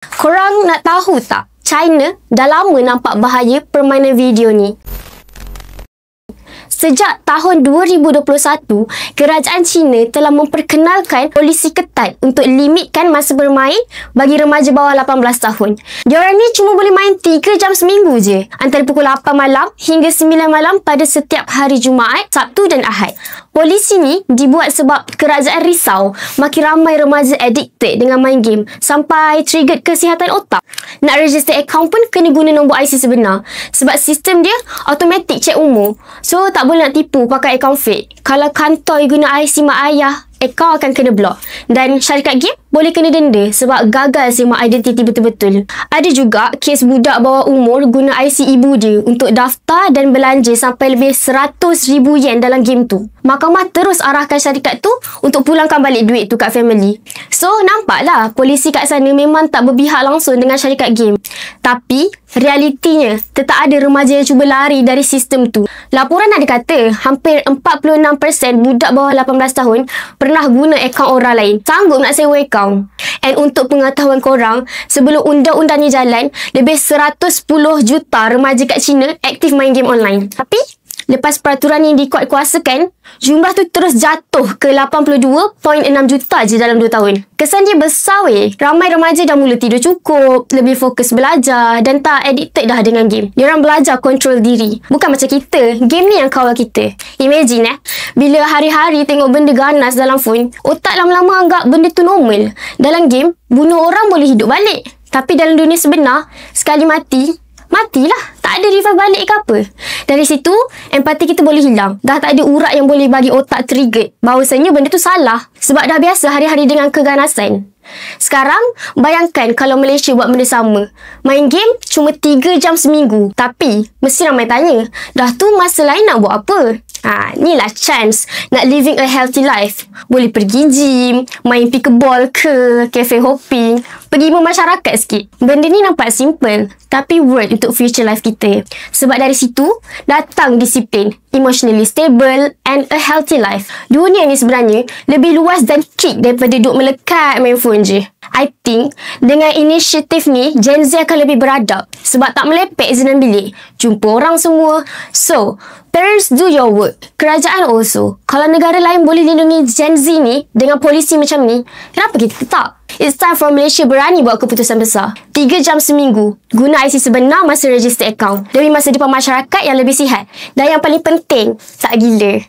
Korang nak tahu tak? China dah lama nampak bahaya permainan video ni. Sejak tahun 2021, kerajaan China telah memperkenalkan polisi ketat untuk limitkan masa bermain bagi remaja bawah 18 tahun. Diorang ni cuma boleh main 3 jam seminggu je, antara pukul 8 malam hingga 9 malam pada setiap hari Jumaat, Sabtu dan Ahad. Polisi ni dibuat sebab kerajaan risau makin ramai remaja addicted dengan main game sampai trigger kesihatan otak. Nak register akaun pun kena guna nombor IC sebenar sebab sistem dia automatic check umur. So tak boleh nak tipu pakai akaun fake. Kalau kantoi guna IC mak ayah, akaun akan kena block. Dan syarikat game boleh kena denda sebab gagal semak identiti betul-betul. Ada juga kes budak bawah umur guna IC ibu dia untuk daftar dan belanja sampai lebih 100,000 yen dalam game tu. Mahkamah terus arahkan syarikat tu untuk pulangkan balik duit tu kat family. So, nampaklah polisi kat sana memang tak berpihak langsung dengan syarikat game. Tapi, realitinya tetap ada remaja yang cuba lari dari sistem tu. Laporan ada kata hampir 46% budak bawah 18 tahun pernah guna akaun orang lain. Sanggup nak sewa akaun. And untuk pengetahuan korang, sebelum undang-undang ni jalan, lebih 110 juta remaja kat China aktif main game online. Tapi, lepas peraturan yang dikuatkuasakan, jumlah tu terus jatuh ke 82.6 juta je dalam 2 tahun. Kesan dia besar weh. Ramai remaja dah mula tidur cukup, lebih fokus belajar dan tak addicted dah dengan game. Diorang belajar kontrol diri. Bukan macam kita, game ni yang kawal kita. Imagine bila hari-hari tengok benda ganas dalam phone, otak lama-lama anggap benda tu normal. Dalam game, bunuh orang boleh hidup balik. Tapi dalam dunia sebenar, sekali mati, matilah. Tak ada revive balik ke apa. Dari situ, empati kita boleh hilang. Dah tak ada urat yang boleh bagi otak trigger bahawasanya benda tu salah. Sebab dah biasa hari-hari dengan keganasan. Sekarang, bayangkan kalau Malaysia buat benda sama. Main game cuma 3 jam seminggu. Tapi, mesti ramai tanya, dah tu masa lain nak buat apa? Inilah chance nak living a healthy life. Boleh pergi gym, main pickleball ke, cafe hopping, pergi bermasyarakat sikit. Benda ni nampak simple, tapi worth untuk future life kita. Sebab dari situ, datang disiplin, emotionally stable and a healthy life. Dunia ni sebenarnya lebih luas dan kick daripada duduk melekat main phone je. I think, dengan inisiatif ni, Gen Z akan lebih beradab. Sebab tak melepek zinan bilik. Jumpa orang semua. So, parents do your work. Kerajaan also. Kalau negara lain boleh lindungi Gen Z ni dengan polisi macam ni, kenapa kita tak? It's time for Malaysia berani buat keputusan besar. 3 jam seminggu. Guna IC sebenar masa register akaun. Demi masa depan masyarakat yang lebih sihat. Dan yang paling penting, tak gila.